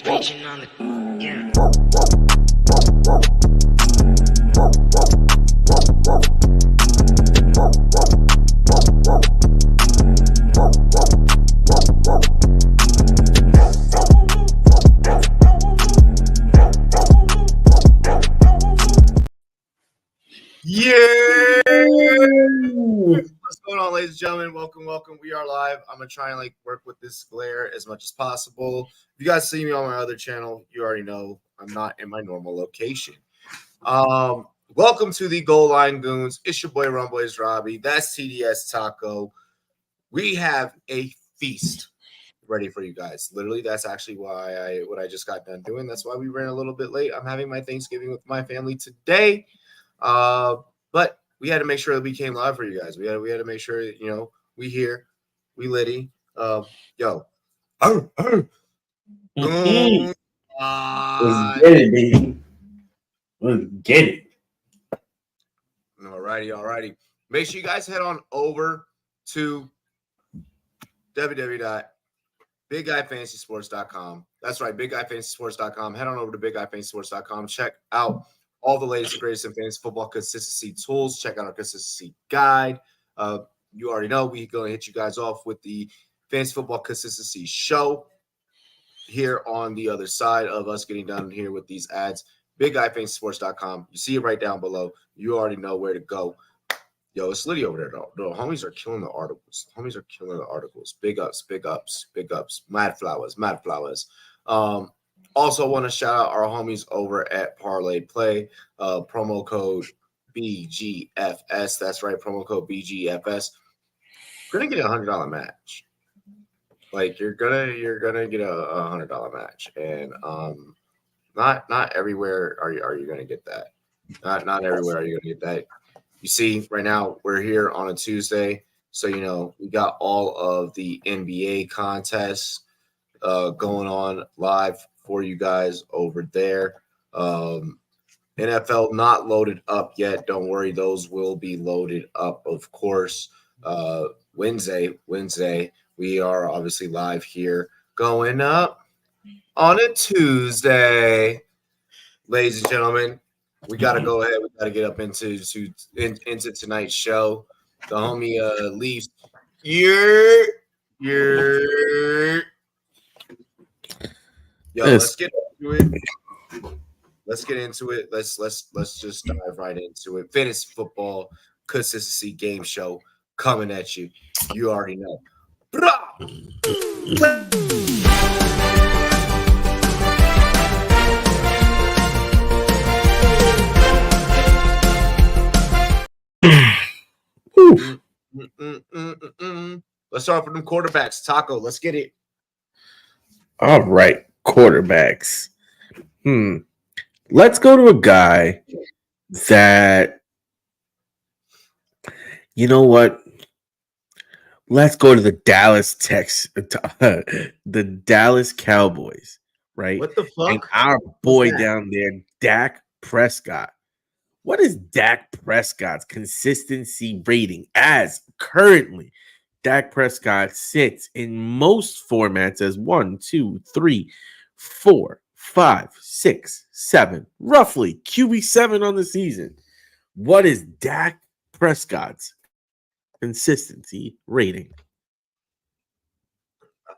Preaching on the yeah. What's going on, ladies and gentlemen? Welcome. We are live. I'm gonna try and work with this glare as much as possible. If you guys see me on my other channel, you already know I'm not in my normal location. Welcome to the Goal Line Goons. It's your boy RumboyzRobbie. That's TDS Taco. We have a feast ready for you guys. Literally, that's actually why what I just got done doing. That's why we ran a little bit late. I'm having my Thanksgiving with my family today. But we had to make sure that we came live for you guys. We had to make sure, we here, we litty. Yo. Let's get it, baby. Let's get it. Alrighty. Make sure you guys head on over to www.BigGuyFantasySports.com. That's right, BigGuyFantasySports.com. Head on over to BigGuyFantasySports.com. Check out all the latest and greatest in fantasy football consistency tools. Check out our consistency guide. You already know we're going to hit you guys off with the fantasy football consistency show here on the other side of us getting done here with these ads. BigGuyFantasySports.com. You see it right down below. You already know where to go. Yo, it's Liddy over there, though. The homies are killing the articles. Big ups. Mad flowers. Also want to shout out our homies over at Parlay Play. Promo code BGFS. That's right, promo code BGFS. You're gonna get a $100 match. You're gonna get a $100 match, and not everywhere are you gonna get that. Not everywhere are you gonna get that. You see, right now we're here on a Tuesday, so we got all of the NBA contests going on live for you guys over there. NFL not loaded up yet. Don't worry, those will be loaded up, of course. Wednesday, we are obviously live here going up on a Tuesday. Ladies and gentlemen, we got to go ahead. We got to get up into tonight's show. The homie Leafs. Yo, let's get into it. Let's just dive right into it. Fantasy football consistency game show coming at you. You already know. Let's start with them quarterbacks. Taco, let's get it. All right, quarterbacks. Let's go to a guy that, you know what? Let's go to the Dallas Cowboys, right? What the fuck? And our boy down there, Dak Prescott. What is Dak Prescott's consistency rating as currently? Dak Prescott sits in most formats as 1, 2, 3, 4, 5, 6, 7, roughly QB7 on the season. What is Dak Prescott's consistency rating?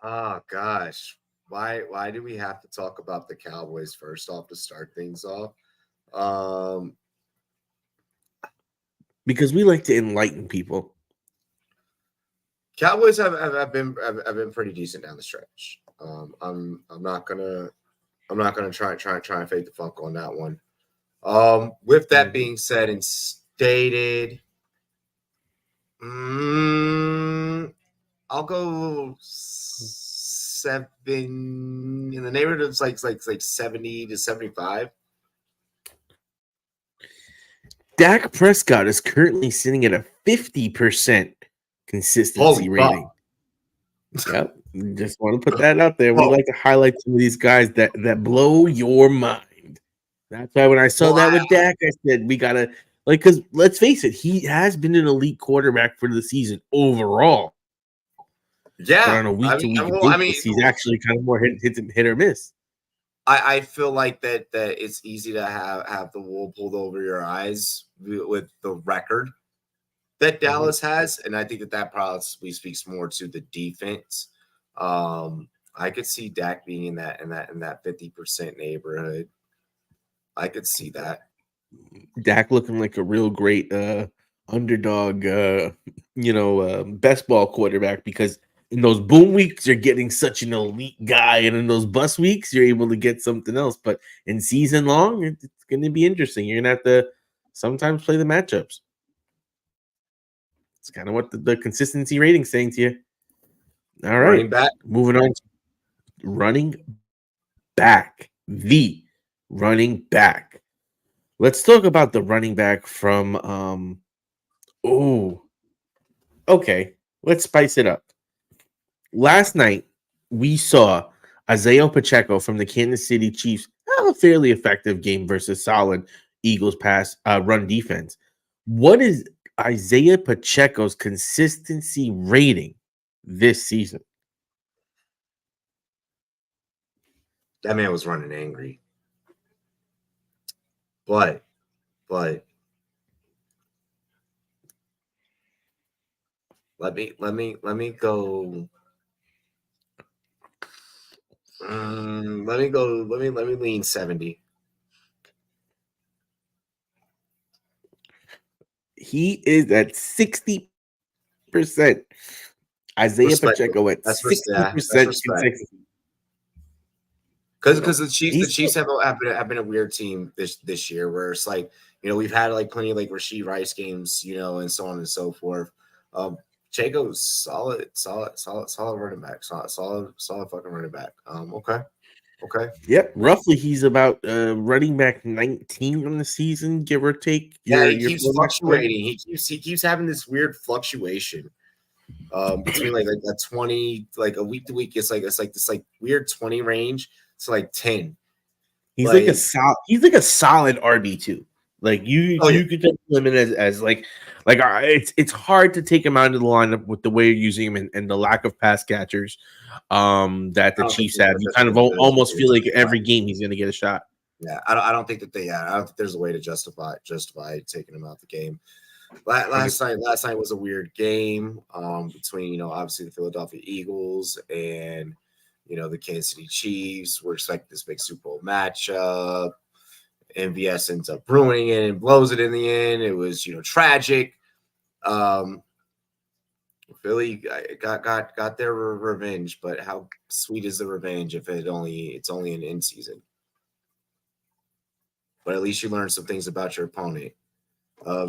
Oh gosh, why do we have to talk about the Cowboys first off to start things off? Because we like to enlighten people. Cowboys have been pretty decent down the stretch. I'm not gonna try and fake the funk on that one. With that being said and stated, I'll go 7 in the neighborhood of like 70 to 75. Dak Prescott is currently sitting at a 50% consistency Holy rating. Yep. Just want to put that out there. We Oh. like to highlight some of these guys that blow your mind. That's why when I saw that with Dak, I said we gotta because let's face it, he has been an elite quarterback for the season overall. Yeah, But on a week-to-week basis, he's actually kind of more hit or miss. I feel like that it's easy to have the wool pulled over your eyes with the record that Dallas has, and I think that probably speaks more to the defense. I could see Dak being in that 50% neighborhood. I could see that. Dak looking like a real great underdog, best ball quarterback because in those boom weeks you're getting such an elite guy, and in those bust weeks you're able to get something else. But in season long, it's going to be interesting. You're going to have to sometimes play the matchups. It's kind of what the consistency rating saying to you. All right, Running back. moving on. Running back, the running back. Let's talk about the running back from okay. Let's spice it up. Last night we saw Isaiah Pacheco from the Kansas City Chiefs have a fairly effective game versus solid Eagles pass run defense. What is Isaiah Pacheco's consistency rating this season? That man was running angry. But let me go. Let me lean 70. He is at 60%. Isaiah Pacheco at 60% consistency. Because the Chiefs have been a weird team this year, where it's like, we've had like plenty of like Rashee Rice games, and so on and so forth. Pacheco's solid running back, solid fucking running back. Okay. Yep, roughly he's about running back 19 on the season, give or take. He keeps fluctuating. He keeps having this weird fluctuation between like a 20, like a week to week. It's like this like weird 20 range to like 10. He's like a solid RB2. Like you could take him in as like it's hard to take him out of the lineup with the way you're using him and the lack of pass catchers that the Chiefs have. You kind of almost feel like every game he's going to get a shot. Yeah, I don't think that I don't think there's a way to justify taking him out the game. Last night was a weird game between obviously the Philadelphia Eagles and the Kansas City Chiefs. We're expecting this big Super Bowl matchup. MVS ends up ruining it and blows it in the end. It was tragic. Philly got their revenge, but how sweet is the revenge if it's only an in season? But at least you learn some things about your opponent.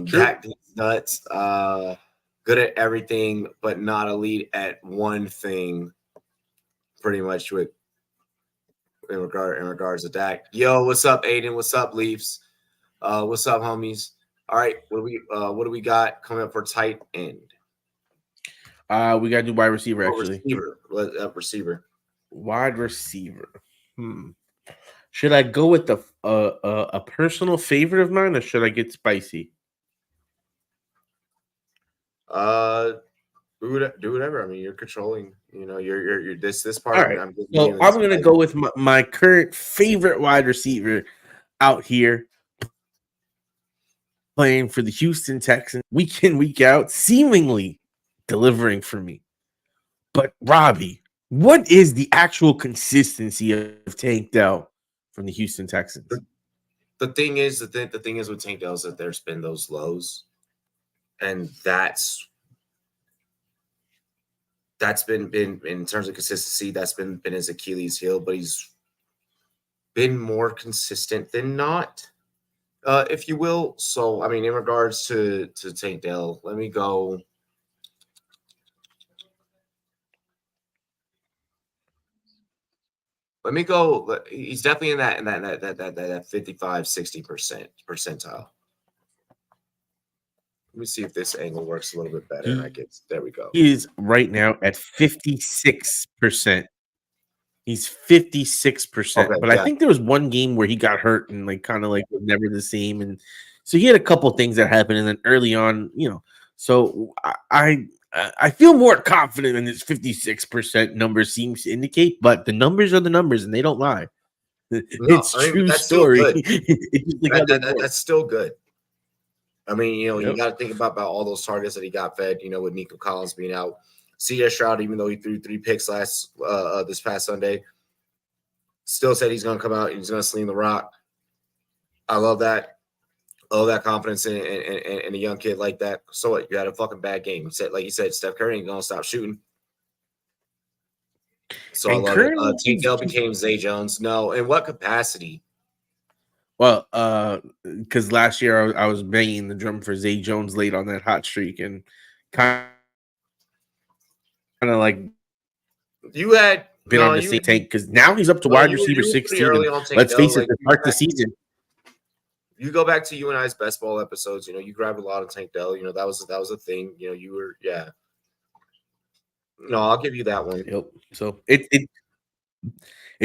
Dak is nuts. Good at everything, but not elite at one thing. Pretty much in regards to Dak. Yo, what's up, Aiden? What's up, Leafs? What's up, homies? All right, what do we got coming up for tight end? We gotta do wide receiver actually. Receiver. Wide receiver. Should I go with a personal favorite of mine, or should I get spicy? Do whatever. I mean, you're controlling. You're this part. All right. I'm going to go with my current favorite wide receiver out here, playing for the Houston Texans week in, week out, seemingly delivering for me. But Robbie, what is the actual consistency of Tank Dell from the Houston Texans? The thing is with Tank Dell is that there's been those lows, and that's been in terms of consistency. That's been his Achilles heel, but he's been more consistent than not. if you will. So, I mean, in regards to Tank Dell, let me go. Let me go. He's definitely in that 55, 60% percentile. Let me see if this angle works a little bit better. There we go. He is right now at 56%. He's 56%. Okay, But I yeah. think there was one game where he got hurt and like kind of like was never the same. And so he had a couple things that happened. And then early on, so I feel more confident in his 56% number seems to indicate, but the numbers are the numbers and they don't lie. No, It's I mean, but true that's still story. good. It's just like how they work. That's still good. I mean, you Yep. got to think about all those targets that he got fed, with Nico Collins being out. CJ Stroud, even though he threw 3 picks this past Sunday, still said he's going to come out and he's going to sling the rock. I love that. I love that confidence in a young kid like that. So what? You had a fucking bad game. Like you said, Steph Curry ain't going to stop shooting. So And I love it. currently, Tank Dell became Zay Jones. No, in what capacity? well, because last year I was banging the drum for Zay Jones late on that hot streak and kind of like You had been no, on the you same tank because now he's up to no, wide you receiver were pretty 16. early And on Tank let's Dell. face it, Like to start the season. you go back to you and I's best ball episodes. You grabbed a lot of Tank Dell. That was a thing. You were No, I'll give you that one. Yep. So it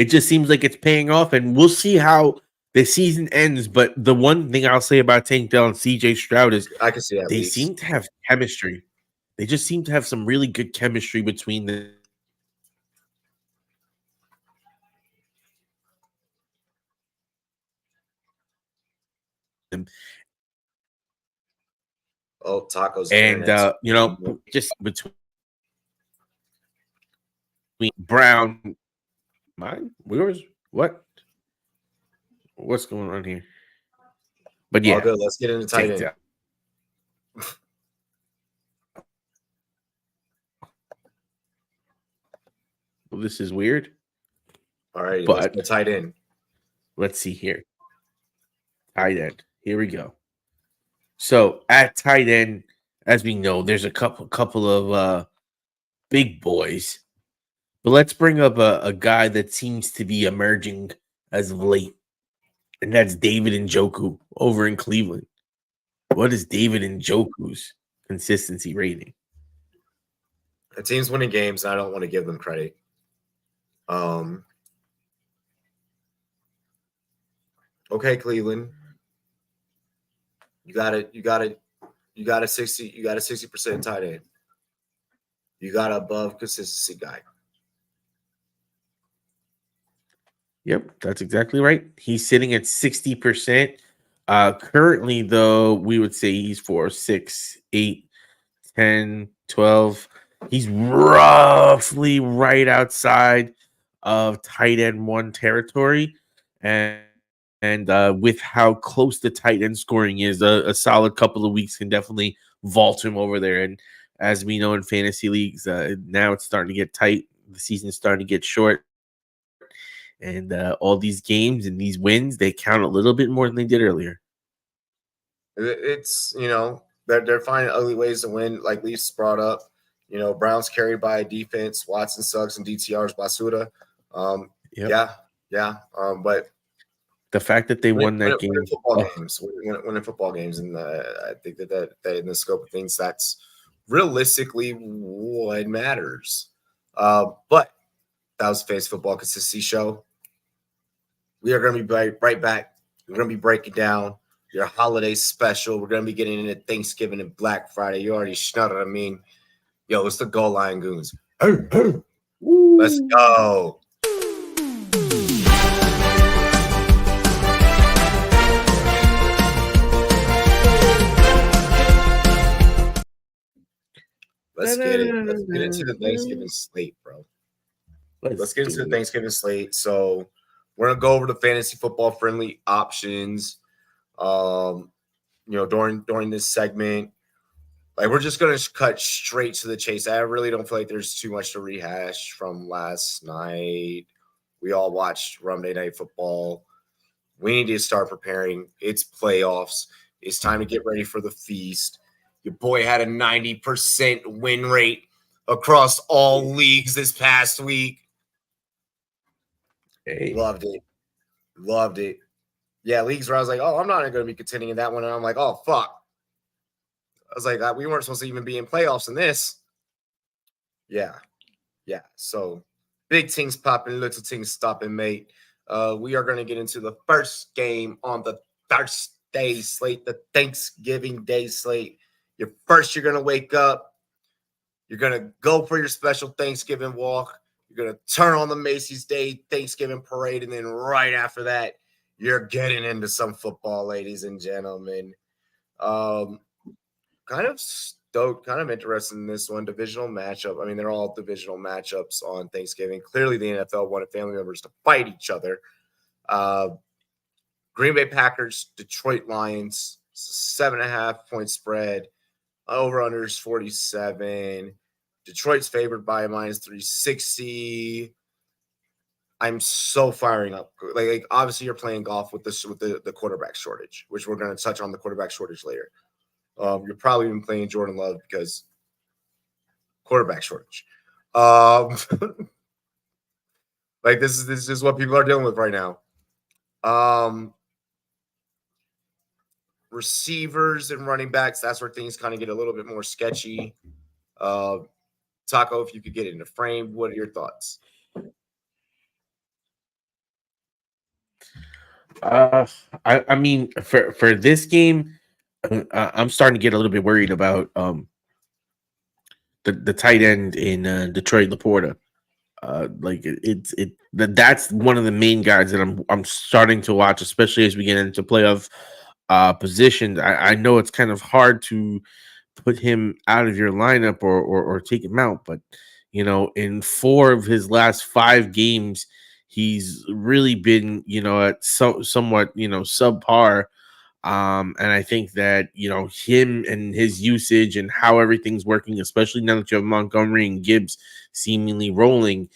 just seems like it's paying off, and we'll see how the season ends. But the one thing I'll say about Tank Dell and CJ Stroud is I can see that they leaks. seem to have chemistry. They just seem to have some really good chemistry between them. Oh, Taco's And internet. just between Brown, mine, yours, what's going on here? But All yeah, good. Let's get into tight Tank end. Dell. Well, this is weird. All right, let's But go tight end. let's see here. Tight end. Here we go. So at tight end, as we know, there's a couple of big boys. But let's bring up a guy that seems to be emerging as of late, and that's David Njoku over in Cleveland. What is David Njoku's consistency rating? The team's winning games, and I don't want to give them credit. Okay, Cleveland. You got it. You got a 60% tight end. You got a above consistency guy. Yep, that's exactly right. He's sitting at 60%. Currently, though, we would say he's 4, 6, 8, 10, 12. He's roughly right outside of tight end 1 territory. And with how close the tight end scoring is, a solid couple of weeks can definitely vault him over there. And as we know in fantasy leagues, now it's starting to get tight. The season's starting to get short. And all these games and these wins, they count a little bit more than they did earlier. It's they're finding ugly ways to win, like Leafs brought up. Browns carried by a defense. Watson sucks and DTR's basura. Yep. Yeah. But the fact that they won that game, winning football games, and I think that in the scope of things, that's realistically what matters. But that was Fantasy Football Consistency Show. We are going to be right back. We're going to be breaking down your holiday special. We're going to be getting into Thanksgiving and Black Friday. You already know what I mean. Yo, it's the Goal Line Goons. Let's go. Let's get it. Let's get into the Thanksgiving slate, bro. Let's get into the Thanksgiving slate. So we're gonna go over the fantasy football friendly options. During this segment, like we're just gonna cut straight to the chase. I really don't feel like there's too much to rehash from last night. We all watched Monday Night Football. We need to start preparing. It's playoffs. It's time to get ready for the feast. Your boy had a 90% win rate across all leagues this past week. Hey. Loved it. Loved it. Yeah, leagues where I was like, oh, I'm not going to be contending in that one. And I'm like, oh, fuck. I was like, we weren't supposed to even be in playoffs in this. Yeah. Yeah. So big things popping, little things stopping, mate. We are going to get into the first game on the Thursday slate, the Thanksgiving Day slate. You're going to wake up. You're going to go for your special Thanksgiving walk. You're going to turn on the Macy's Day Thanksgiving parade. And then right after that, you're getting into some football, ladies and gentlemen. Kind of stoked, kind of interested in this one. Divisional matchup. I mean, they're all divisional matchups on Thanksgiving. Clearly, the NFL wanted family members to fight each other. Green Bay Packers, Detroit Lions, 7.5 point spread. Over under is 47. Detroit's favored by a minus 360. I'm so firing up. Like obviously, you're playing golf with this with the quarterback shortage, which we're going to touch on the quarterback shortage later. You're probably even playing Jordan Love because quarterback shortage. Like this is what people are dealing with right now. Receivers and running backs, that's where things kind of get a little bit more sketchy. Taco, if you could get in the frame, what are your thoughts? I mean, for this game, I'm starting to get a little bit worried about the tight end in Detroit, Laporta. That's one of the main guys that I'm starting to watch, especially as we get into playoff positions. I know it's kind of hard to put him out of your lineup or take him out, but in 4 of his last 5 games, he's really been at somewhat subpar. And I think that him and his usage and how everything's working, especially now that you have Montgomery and Gibbs seemingly rolling,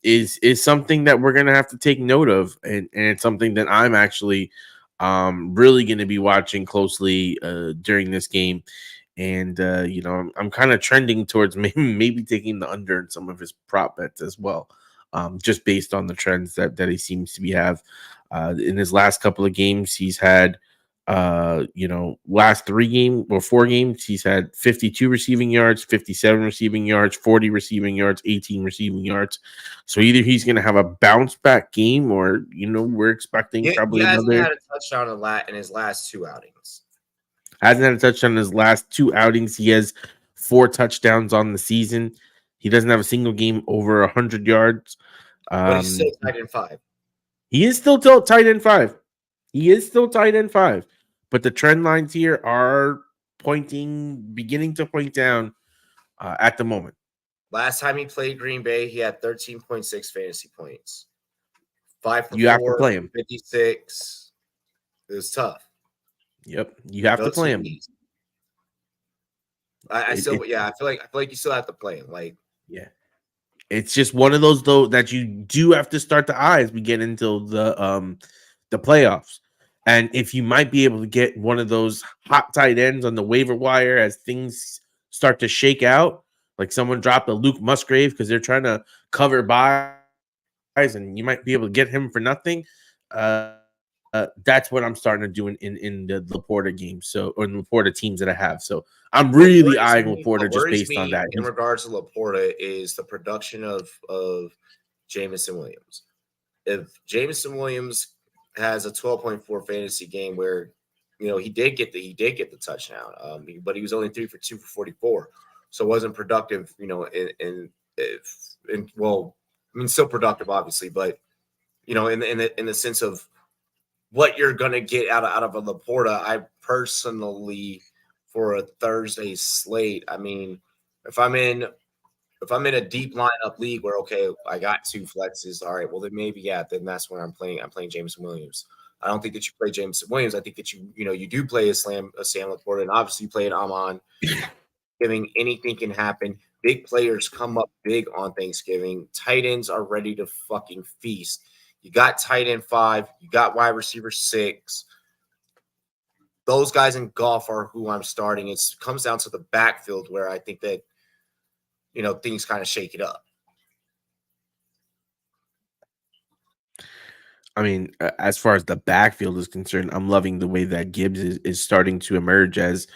is something that we're gonna have to take note of, and it's something that I'm actually really gonna be watching closely during this game. And I'm kind of trending towards maybe taking the under in some of his prop bets as well, just based on the trends that he seems to be have. In his last couple of games, he's had last 4 games, he's had 52 receiving yards, 57 receiving yards, 40 receiving yards, 18 receiving yards. So either he's going to have a bounce back game, or we're expecting probably he hasn't another. had a touchdown in his last 2 outings. Hasn't had a touchdown in his last 2 outings. He has 4 touchdowns on the season. He doesn't have a single game over 100 yards. But he's still tight end 5. He is still tight end 5. He is still tight end 5. But the trend lines here are beginning to point down at the moment. Last time he played Green Bay, he had 13.6 fantasy points. 5 for You 4, have to play him. 56. It was tough. Yep, you have to play him. I feel like you still have to play him. Like, yeah, it's just one of those though that you do have to start the eye as we get into the playoffs. And if you might be able to get one of those hot tight ends on the waiver wire as things start to shake out, like someone dropped a Luke Musgrave because they're trying to cover buys, and you might be able to get him for nothing. That's what I'm starting to do in the Laporta game, or in Laporta teams that I have. So I'm really eyeing Laporta just based on that. In regards to Laporta, is the production of Jameson Williams. If Jameson Williams has a 12.4 fantasy game where he did get the touchdown, but he was only 3 for 2 for 44, so it wasn't productive. Still productive, obviously, but in the sense of what you're gonna get out of a Laporta. I personally, for a Thursday slate, I mean, if I'm in a deep lineup league where I got 2 flexes, all right, well then maybe then that's when I'm playing Jameson Williams. I don't think that you play Jameson Williams. I think that you do play a Sam Laporta, and obviously you play an Amon. Anything can happen. Big players come up big on Thanksgiving. Tight ends are ready to fucking feast. You got tight end 5. You got wide receiver 6. Those guys in golf are who I'm starting. It comes down to the backfield where I think that, things kind of shake it up. I mean, as far as the backfield is concerned, I'm loving the way that Gibbs is starting to emerge as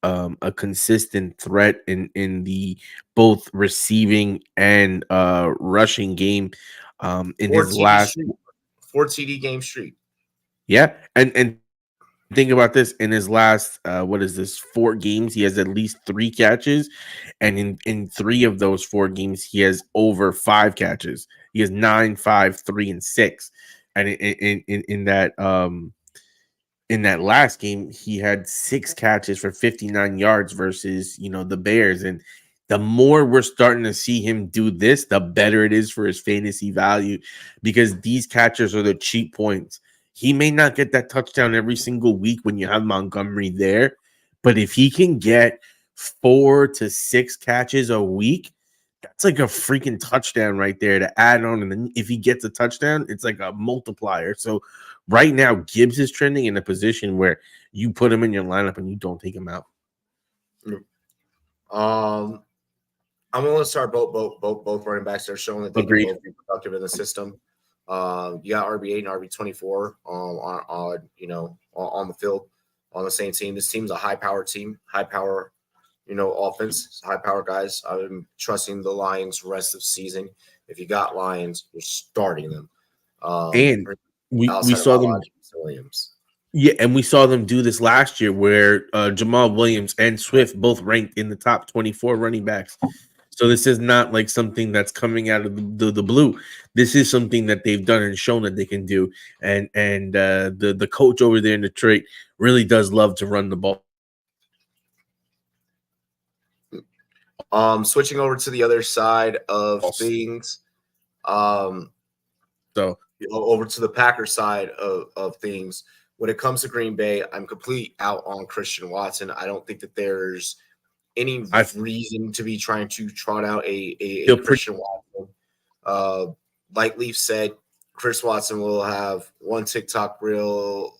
a consistent threat in the both receiving and rushing game. In Four his TD last, streak. 4 TD game streak. yeah, and think about this, in his last what is this, 4 games, he has at least 3 catches, and in 3 of those 4 games he has over 5 catches. He has 9, 5, 3, and 6. And in that last game he had 6 catches for 59 yards versus the Bears. And the more we're starting to see him do this, the better it is for his fantasy value, because these catchers are the cheap points. He may not get that touchdown every single week when you have Montgomery there, but if he can get 4 to 6 catches a week, that's like a freaking touchdown right there to add on. And then if he gets a touchdown, it's like a multiplier. So right now, Gibbs is trending in a position where you put him in your lineup and you don't take him out. I'm going to start both running backs. They're showing that they Agreed. can both be productive in the system. You got RB8 and RB24 on the field on the same team. This team's a high power team, high power, offense, high power guys. I'm trusting the Lions rest of season. If you got Lions, you're starting them. And we saw them. Williams. Yeah, and we saw them do this last year where Jamal Williams and Swift both ranked in the top 24 running backs. So this is not like something that's coming out of the blue. This is something that they've done and shown that they can do. And the coach over there in Detroit really does love to run the ball. Switching over to the other side of things. So over to the Packers side of things. When it comes to Green Bay, I'm completely out on Christian Watson. I don't think that there's any reason to be trying to trot out a Christian Watson. Like Leaf said, Chris Watson will have one TikTok reel,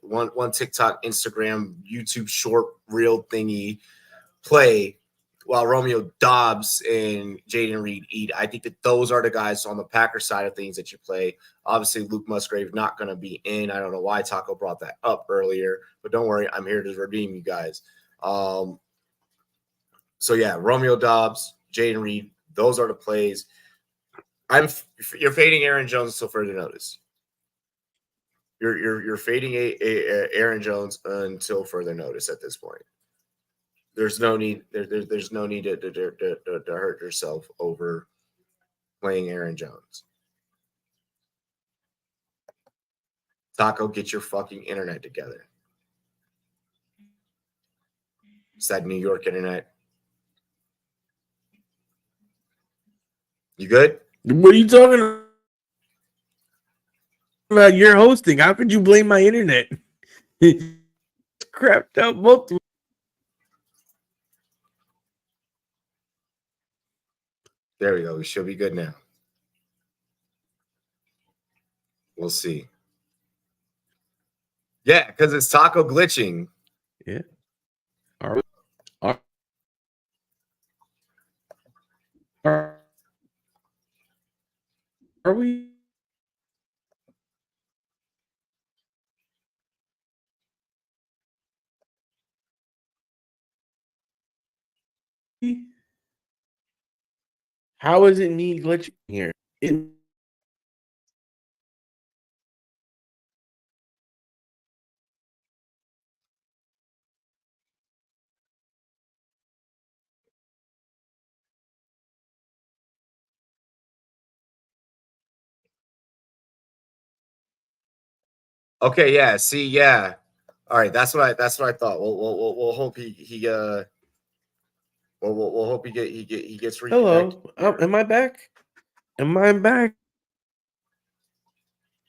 one TikTok, Instagram, YouTube short reel thingy play while Romeo Doubs and Jaden Reed eat. I think that those are the guys on the Packers side of things that you play. Obviously, Luke Musgrave not going to be in. I don't know why Taco brought that up earlier, but don't worry, I'm here to redeem you guys. So yeah, Romeo Doubs, Jaden Reed, those are the plays. You're fading Aaron Jones until further notice. You're fading Aaron Jones until further notice at this point. There's no need. There's no need to hurt yourself over playing Aaron Jones. Taco, get your fucking internet together. It's that New York internet. You good? What are you talking about? You're hosting. How could you blame my internet? Crapped out multiple. There we go. We should be good now. We'll see. Yeah, because it's Taco glitching. Yeah. Are we? How is it me glitching here? Okay, yeah. See, yeah. All right, that's what I thought. We'll hope we'll hope he gets reconnected. Hello. Am I back? Am I back?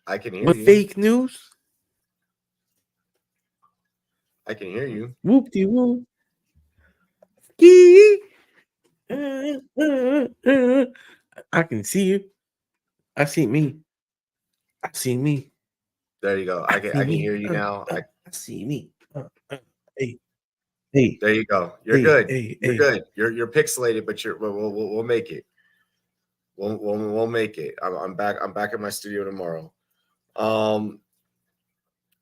I can hear With you. fake news? I can hear you. Whoop-de-whoop. I can see you. I see me. I see me. There you go. I can hear you now. I see me. Hey, hey, There you go. You're hey, good. hey, You're hey. good. You're pixelated, but we'll make it. We'll make it. I'm back. I'm back in my studio tomorrow.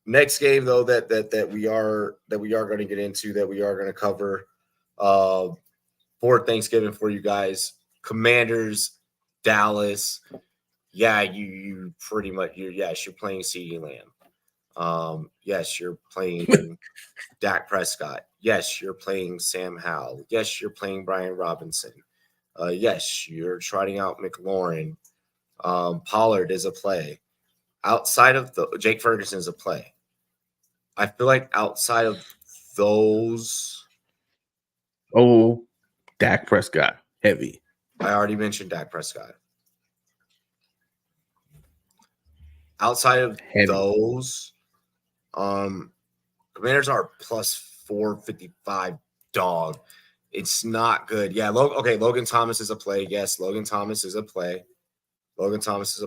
Next game though that we are going to get into, that we are going to cover for Thanksgiving for you guys. Commanders, Dallas. Yeah, you pretty much you're playing CeeDee Lamb. Yes, you're playing Dak Prescott. Yes, you're playing Sam Howell. Yes, you're playing Brian Robinson. Yes, you're trotting out McLaurin. Pollard is a play. Outside of the Jake Ferguson is a play. I feel like outside of those, Dak Prescott, heavy. I already mentioned Dak Prescott. Outside of those, Commanders are plus 455 dog. It's not good. Yeah, Logan Thomas is a play. Yes, Logan Thomas is a play. You're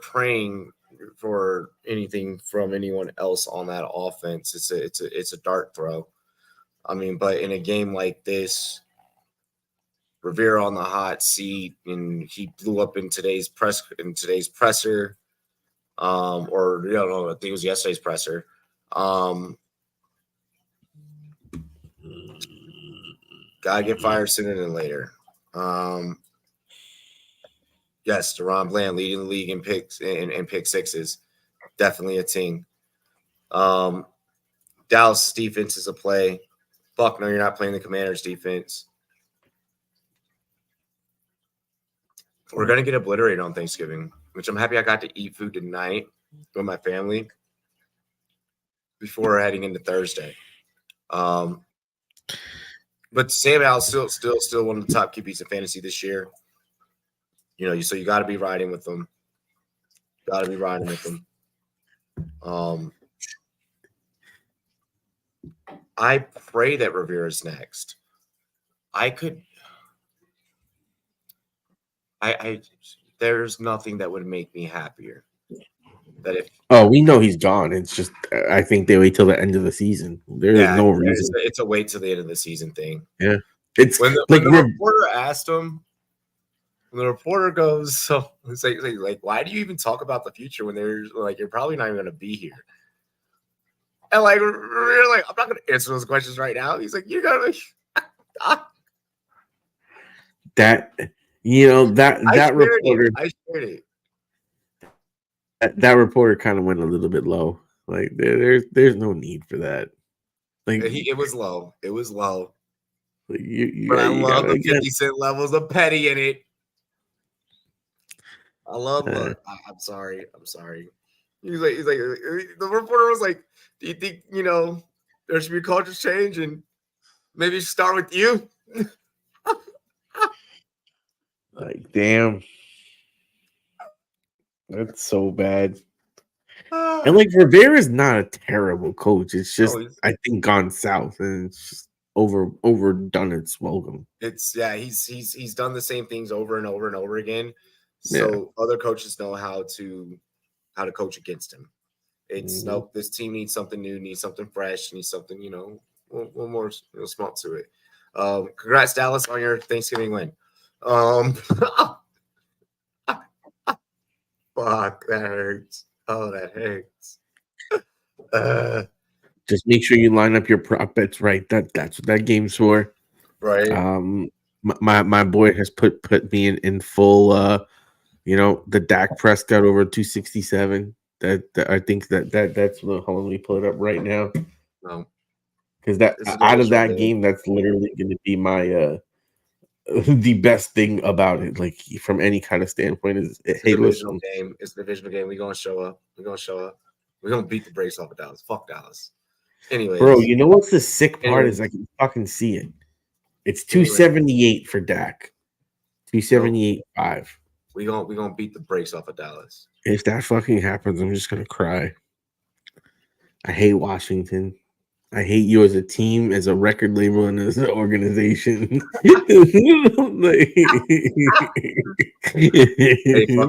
praying for anything from anyone else on that offense. It's a dart throw. I mean, but in a game like this, Rivera on the hot seat, and he blew up in today's presser. Or I don't know, I think it was yesterday's presser. Gotta get fired sooner than later. Yes, Deron Bland leading the league in picks and pick sixes. Definitely a team. Dallas defense is a play. Fuck no, you're not playing the Commanders defense. We're gonna get obliterated on Thanksgiving, which I'm happy I got to eat food tonight with my family before heading into Thursday. But Sam Howell's still one of the top QBs in fantasy this year. You know, so you got to be riding with them. I pray that Rivera's next. There's nothing that would make me happier. We know he's gone. It's just I think they wait till the end of the season. There's no reason. It's a wait till the end of the season thing. Yeah, it's when the reporter asked him. When the reporter goes, so it's like, why do you even talk about the future when there's like you're probably not even going to be here? And like, we're like, I'm not going to answer those questions right now. He's like, you got to. That reporter. I shared it. That reporter kind of went a little bit low. Like there's no need for that. Like it was low. Like but I love the 50 cent levels of petty in it. I love it. I'm sorry. He's like the reporter was like, do you think there should be a culture change and maybe start with you? Like, damn. That's so bad. And like Rivera's not a terrible coach. It's just I think gone south and it's just overdone its welcome. It's he's done the same things over and over and over again. So other coaches know how to coach against him. It's no, this team needs something new, needs something fresh, needs something, a little more smart to it. Congrats, Dallas, on your Thanksgiving win. Fuck, that hurts. Oh, that hurts. Just make sure you line up your prop bets right. That's what that game's for. Right. My boy has put me in full the Dak Prescott over 267. That I think that's hold on, let me pull it up right now. No. Because that out of that game, that's literally gonna be my the best thing about it, like from any kind of standpoint, is it's a divisional game. It's a divisional game. We're gonna show up. We're gonna beat the brakes off of Dallas. Fuck Dallas. Anyway, bro, you know what's the sick part is I can fucking see it. It's 278 for Dak. 278.5. We're gonna beat the brakes off of Dallas. If that fucking happens, I'm just gonna cry. I hate Washington. I hate you as a team, as a record label, and as an organization. Hey, fuck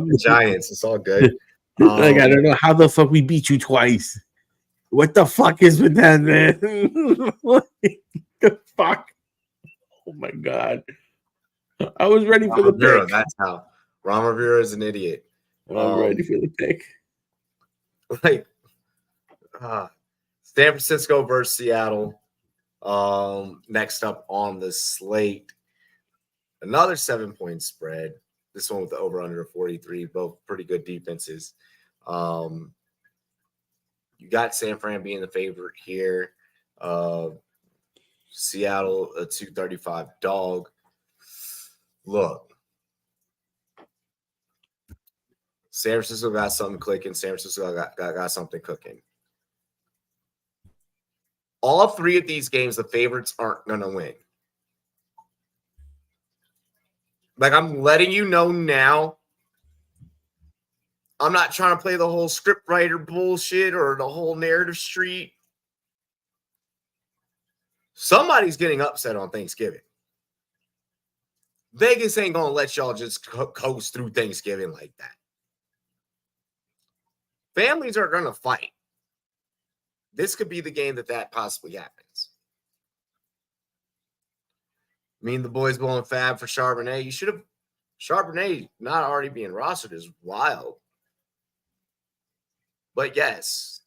the Giants. It's all good. Like, I don't know how the fuck we beat you twice. What the fuck is with that, man? What the fuck? Oh my god. I was ready for the pick. That's how. Ron Rivera is an idiot. I'm ready for the pick. Like, San Francisco versus Seattle. Next up on the slate, another 7-point spread. This one with the over/under 43. Both pretty good defenses. You got San Fran being the favorite here. Seattle a 235 dog. Look, San Francisco got something clicking. San Francisco got something cooking. All three of these games, the favorites aren't going to win. Like, I'm letting you know now. I'm not trying to play the whole script writer bullshit or the whole narrative street. Somebody's getting upset on Thanksgiving. Vegas ain't going to let y'all just coast through Thanksgiving like that. Families are going to fight. This could be the game that possibly happens. I mean, the boys blowing fab for Charbonnet. You should have. Charbonnet not already being rostered is wild. But yes.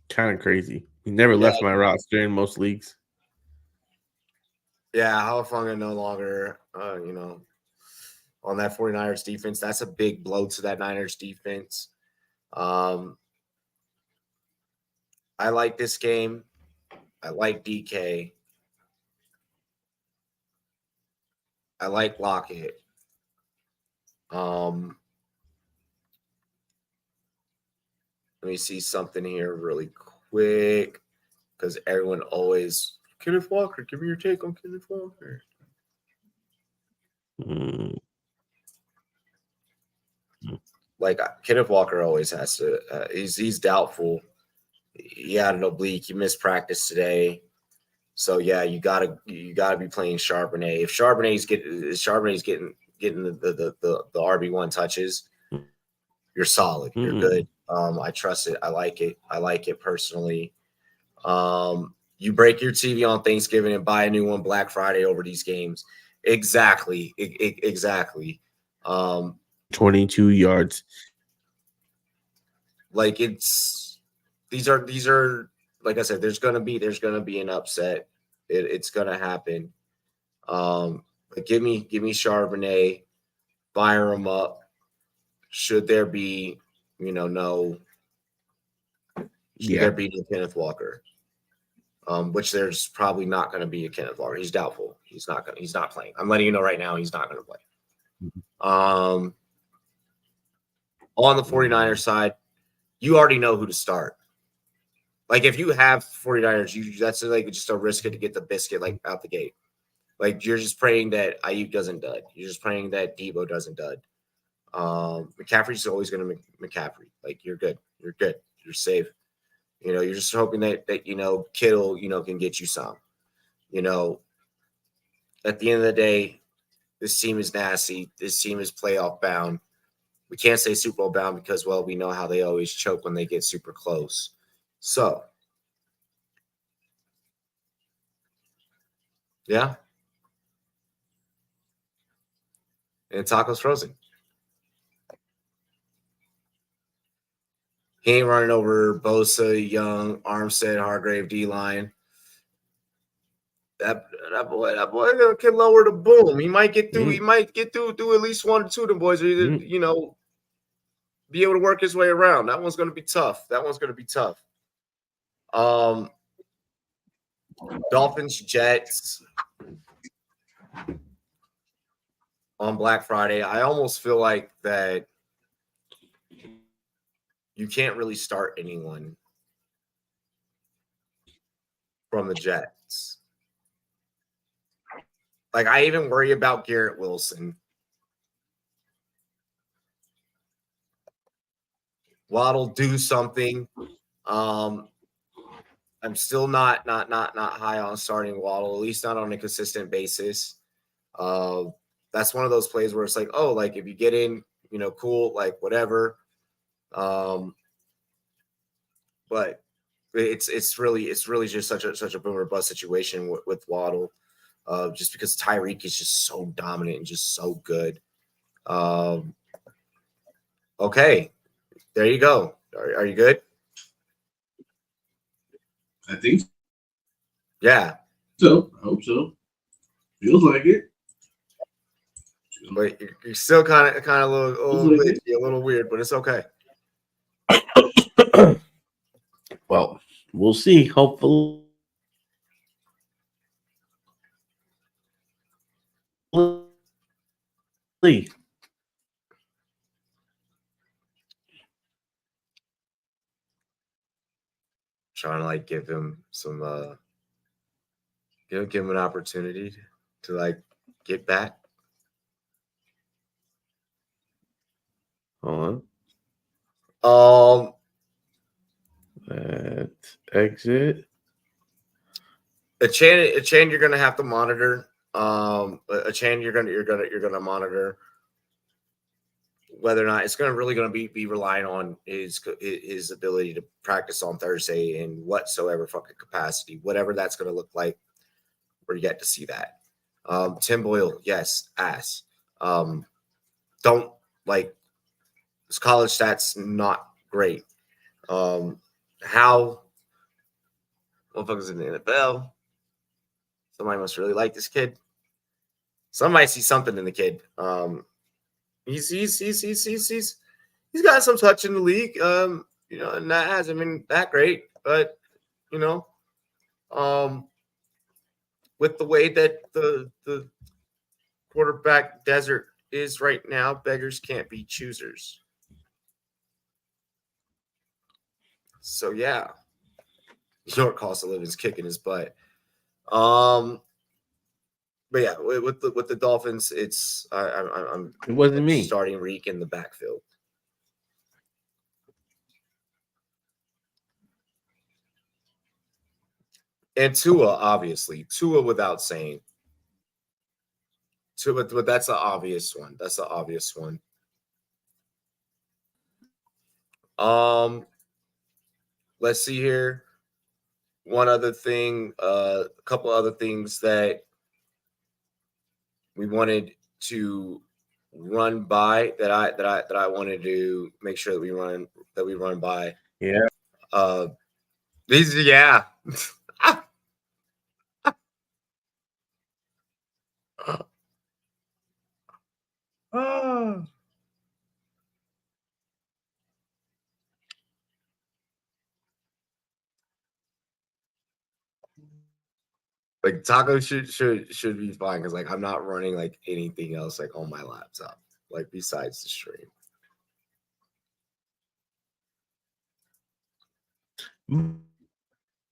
Kind of crazy. He never left my roster in most leagues. Yeah, Halafunga no longer, on that 49ers defense. That's a big blow to that Niners defense. I like this game. I like DK. I like Lockett. Let me see something here really quick because everyone always Kenneth Walker. Give me your take on Kenneth Walker. Like Kenneth Walker always has to. He's doubtful. He had an oblique. He missed practice today. So yeah, you gotta be playing Charbonnet. If Charbonnet's getting the RB1 touches, you're solid. You're good. I trust it. I like it. I like it personally. You break your TV on Thanksgiving and buy a new one Black Friday over these games. Exactly. Exactly. 22 yards. Like these are like I said, there's gonna be an upset. It's gonna happen. But give me Charbonnet, fire him up. Should there be, there be no Kenneth Walker? Which there's probably not going to be a Kenneth Walker. He's doubtful. He's not playing. I'm letting you know right now he's not going to play. On the 49ers side, you already know who to start. Like if you have 49ers, that's like just a risk to get the biscuit like out the gate. Like you're just praying that Ayuk doesn't dud. You're just praying that Debo doesn't dud. McCaffrey's always going to McCaffrey. Like you're good. You're good. You're safe. You're just hoping that Kittle, can get you some. At the end of the day, this team is nasty. This team is playoff bound. We can't say Super Bowl bound because, well, we know how they always choke when they get super close. So, yeah. And Taco's frozen. He ain't running over Bosa, Young, Armstead, Hargrave, D-line. That boy can lower the boom. He might get through. He might get through at least one or two of them boys. Or be able to work his way around. That one's going to be tough. Dolphins, Jets on Black Friday. I almost feel like that you can't really start anyone from the Jets. Like, I even worry about Garrett Wilson. Waddle do something. I'm still not high on starting Waddle, at least not on a consistent basis. That's one of those plays where it's like, oh, like if you get in, cool, like whatever. But it's really just such a boom or bust situation with Waddle, just because Tyreek is just so dominant and just so good. Okay, there you go. Are you good? I think Yeah. so. I hope so. Feels like it. But you're still kind of a little like glitchy, a little weird, but it's okay. Well, we'll see. Hopefully. Trying to like give him some give him an opportunity to like get back. Hold Um, Let's exit. a chain you're gonna have to monitor. A chain you're gonna monitor whether or not it's really gonna be relying on his ability to practice on Thursday in whatsoever fucking capacity, whatever that's gonna look like. We're yet to see that. Tim Boyle, yes, ass. Don't like his college stats, not great. How motherfuckers in the NFL? Somebody must really like this kid. Somebody see something in the kid. He's got some touch in the league. And that hasn't been that great, but with the way that the quarterback desert is right now, beggars can't be choosers. So yeah, York cost of living's kicking his butt. But yeah, with the Dolphins, it's I'm It wasn't me. starting Reek in the backfield. And Tua, obviously. Tua without saying. Tua, but that's the obvious one. That's the obvious one. Let's see here. One other thing, a couple other things that we wanted to run by that I wanted to make sure that we run by. Yeah. These yeah. Like Taco should be fine because like I'm not running like anything else like on my laptop, like besides the stream.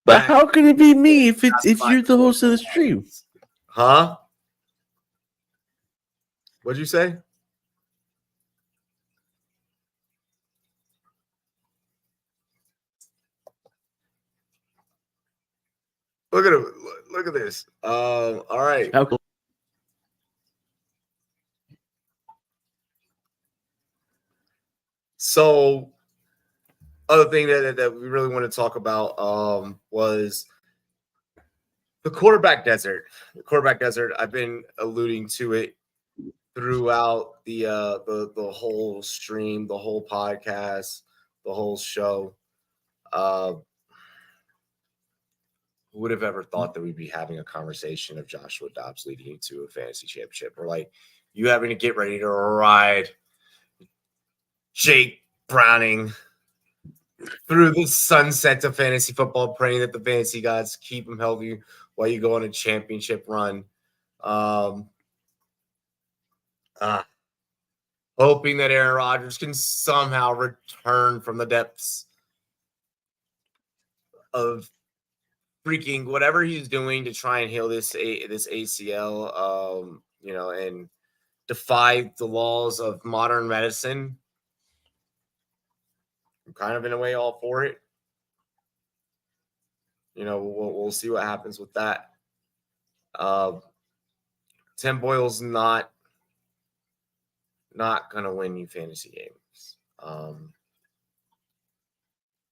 But how can it be me if you're the host of the stream? Huh? What'd you say? Look at him. Look at this. All right. So, other thing that we really want to talk about was the quarterback desert. The quarterback desert. I've been alluding to it throughout the whole stream, the whole podcast, the whole show. Who would have ever thought that we'd be having a conversation of Joshua Dobbs leading into a fantasy championship, or like you having to get ready to ride Jake Browning through the sunset of fantasy football, praying that the fantasy gods keep him healthy while you go on a championship run. Hoping that Aaron Rodgers can somehow return from the depths of freaking whatever he's doing to try and heal this ACL, and defy the laws of modern medicine. I'm kind of in a way all for it. we'll see what happens with that. Tim Boyle's not gonna win you fantasy games.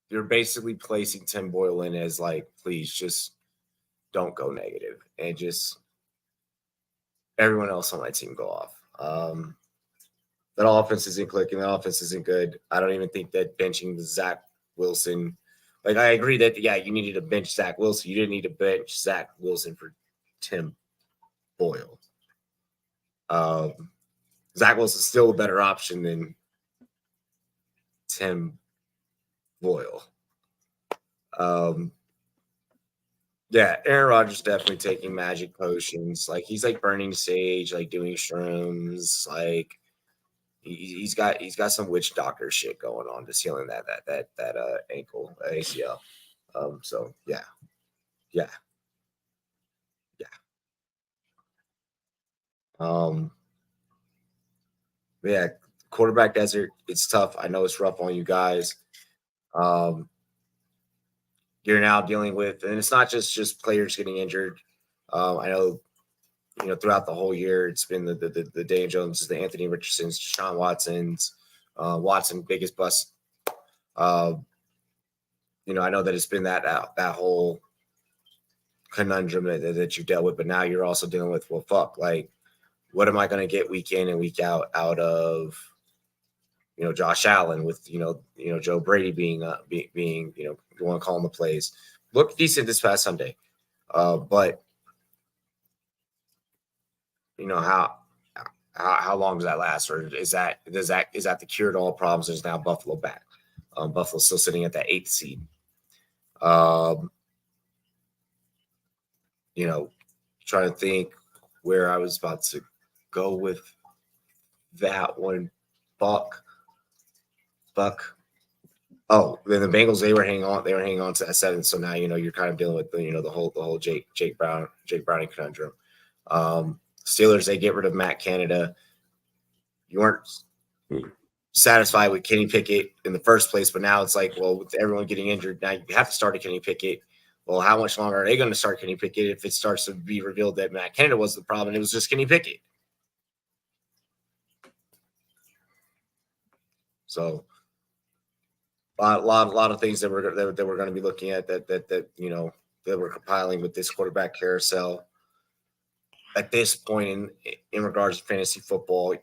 You're basically placing Tim Boyle in as like, please just don't go negative, and just everyone else on my team go off. That offense isn't clicking. The offense isn't good. I don't even think that benching Zach Wilson. Like, I agree that, yeah, you needed to bench Zach Wilson. You didn't need to bench Zach Wilson for Tim Boyle. Zach Wilson's still a better option than Tim Boyle. Yeah, Aaron Rodgers definitely taking magic potions. Like, he's like burning sage, like doing shrooms. Like, he's got some witch doctor shit going on, just healing that ankle ACL. So yeah. Yeah, quarterback desert. It's tough. I know it's rough on you guys. You're now dealing with, and it's not just players getting injured. I know, throughout the whole year, it's been the Daniel Jones, the Anthony Richardsons, Deshaun Watsons, Watson, biggest bust. I know that it's been that whole conundrum that you dealt with, but now you're also dealing with, well, fuck, like, what am I going to get week in and week out of, Josh Allen with, Joe Brady being the one calling the plays. Looked decent this past Sunday. But how long does that last? Or is that the cure to all problems? Is now Buffalo back? Buffalo's still sitting at that 8th seed. Trying to think where I was about to go with that one. Buck. Oh, then the Bengals, they were hanging on to that 7th. So now you're kind of dealing with the whole Jake Browning conundrum. Steelers, they get rid of Matt Canada. You weren't satisfied with Kenny Pickett in the first place, but now it's like, well, with everyone getting injured, now you have to start a Kenny Pickett. Well, how much longer are they going to start Kenny Pickett if it starts to be revealed that Matt Canada was the problem and it was just Kenny Pickett? So a lot of things that we're going to be looking at that we're compiling with this quarterback carousel. At this point in regards to fantasy football,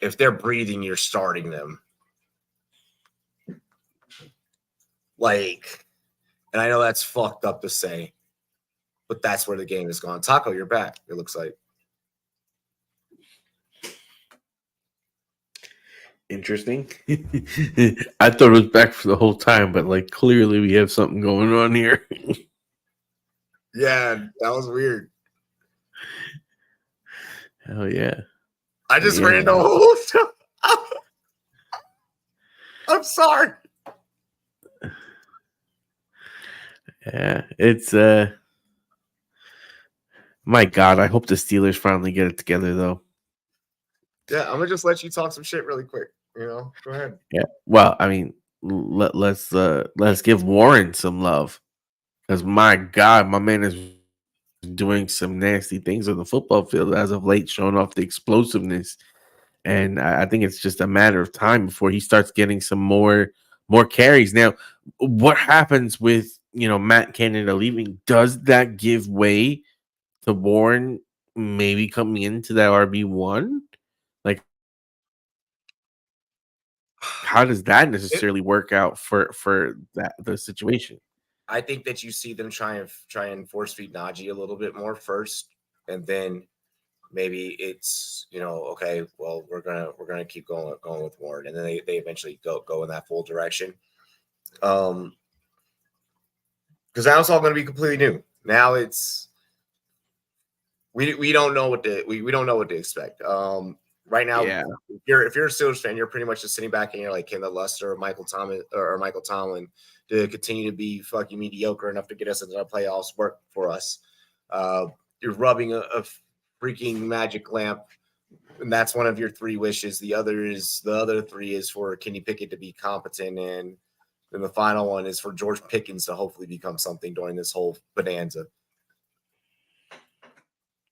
if they're breathing, you're starting them. Like, and I know that's fucked up to say, but that's where the game has gone. Taco, you're back, it looks like. Interesting. I thought it was back for the whole time, but like clearly we have something going on here. Yeah, that was weird. Hell yeah. I just ran the whole time. I'm sorry. Yeah, it's my God, I hope the Steelers finally get it together though. Yeah, I'm gonna just let you talk some shit really quick. Go ahead. Yeah. Well, I mean, let's give Warren some love. Because my God, my man is doing some nasty things on the football field as of late, showing off the explosiveness. And I think it's just a matter of time before he starts getting some more carries. Now, what happens with Matt Canada leaving? Does that give way to Warren maybe coming into that RB1? Like, how does that necessarily work out for the situation? I think that you see them try and force feed Najee a little bit more first, and then maybe it's okay, well, we're gonna keep going with Warren, and then they eventually go in that full direction. Because now it's all going to be completely new. Now it's we don't know what to we don't know what to expect. Right now, Yeah. if you're a Steelers fan, you're pretty much just sitting back and you're like, can the Luster or Michael Tomlin to continue to be fucking mediocre enough to get us into the playoffs work for us? You're rubbing a freaking magic lamp, and that's one of your 3 wishes. The other 3 is for Kenny Pickett to be competent and Then the final one is for George Pickens to hopefully become something during this whole bonanza.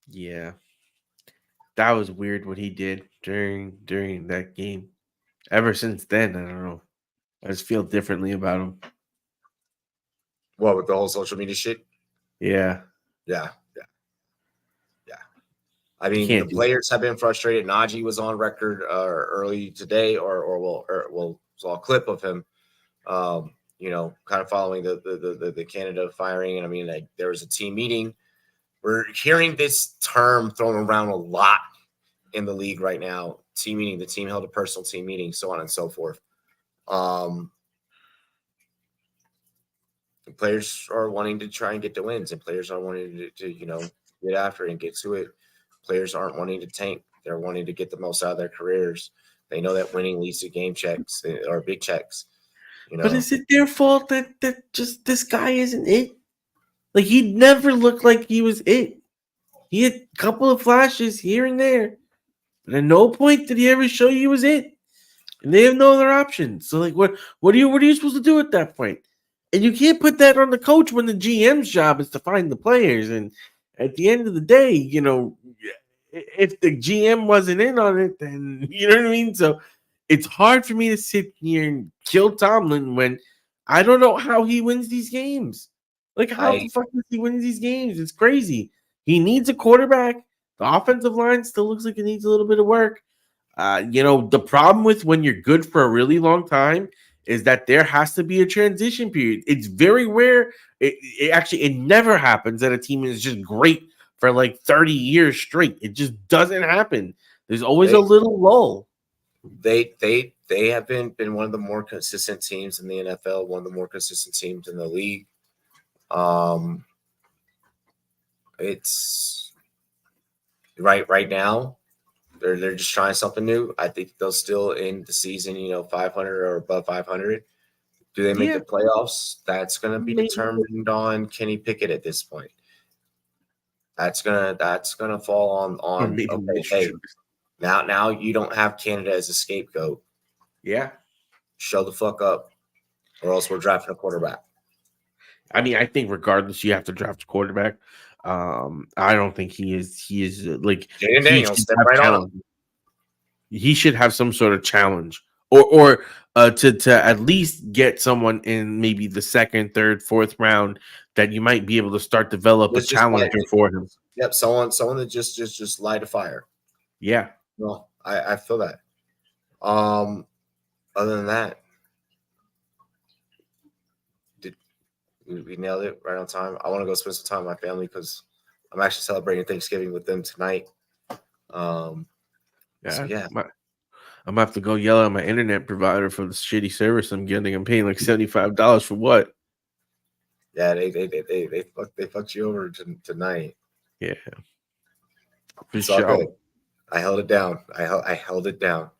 Yeah. That was weird what he did during that game. Ever since then, I don't know. I just feel differently about him. What, with the whole social media shit? Yeah. Yeah. I mean, the players have been frustrated. Najee was on record early today, saw a clip of him, kind of following the Canada firing. And I mean, like, there was a team meeting. We're hearing this term thrown around a lot in the league right now. Team meeting. The team held a personal team meeting, so on and so forth. The players are wanting to try and get the wins, and players are wanting to get after it and get to it. Players aren't wanting to tank. They're wanting to get the most out of their careers. They know that winning leads to game checks or big checks. But is it their fault that just this guy isn't it? Like, he never looked like he was it. He had a couple of flashes here and there, but at no point did he ever show you he was it. And they have no other options. So, like, what are you supposed to do at that point? And you can't put that on the coach when the GM's job is to find the players. And at the end of the day, if the GM wasn't in on it, then you know what I mean? So it's hard for me to sit here and kill Tomlin when I don't know how he wins these games. Like, how the fuck does he win these games? It's crazy. He needs a quarterback. The offensive line still looks like it needs a little bit of work. The problem with when you're good for a really long time is that there has to be a transition period. It's very rare. It never happens that a team is just great for like 30 years straight. It just doesn't happen. There's always a little lull. They have been one of the more consistent teams in the NFL, one of the more consistent teams in the league. It's right now. They're just trying something new. I think they'll still end the season, 500 or above 500. Do they make the playoffs? That's going to be determined on Kenny Pickett at this point. That's gonna fall on okay. Hey, now you don't have Canada as a scapegoat. Yeah, show the fuck up, or else we're drafting a quarterback. I mean, I think regardless, you have to draft a quarterback. I don't think he is like Jaden Daniels. Step right on. He should have some sort of challenge, or to at least get someone in maybe the second, third, fourth round that you might be able to start develop a challenger for him. Yep, someone that just light a fire. Yeah. No, I feel that. Other than that, we nailed it right on time. I want to go spend some time with my family because I'm actually celebrating Thanksgiving with them tonight. I'm gonna have to go yell at my internet provider for the shitty service I'm getting. I'm paying like $75 for what? Yeah, they fucked you over tonight. Yeah, it's all good. I held it down. I held it down.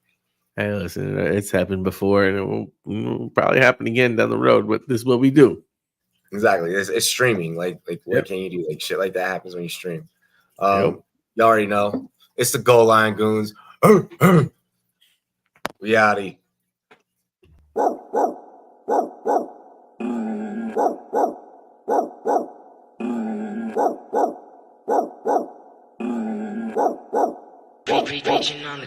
Hey, listen, it's happened before, and it will probably happen again down the road. But this is what we do. Exactly. It's streaming. Like what can you do? Like shit like that happens when you stream. You already know. It's the Goal Line Goons. Reality. Preaching on the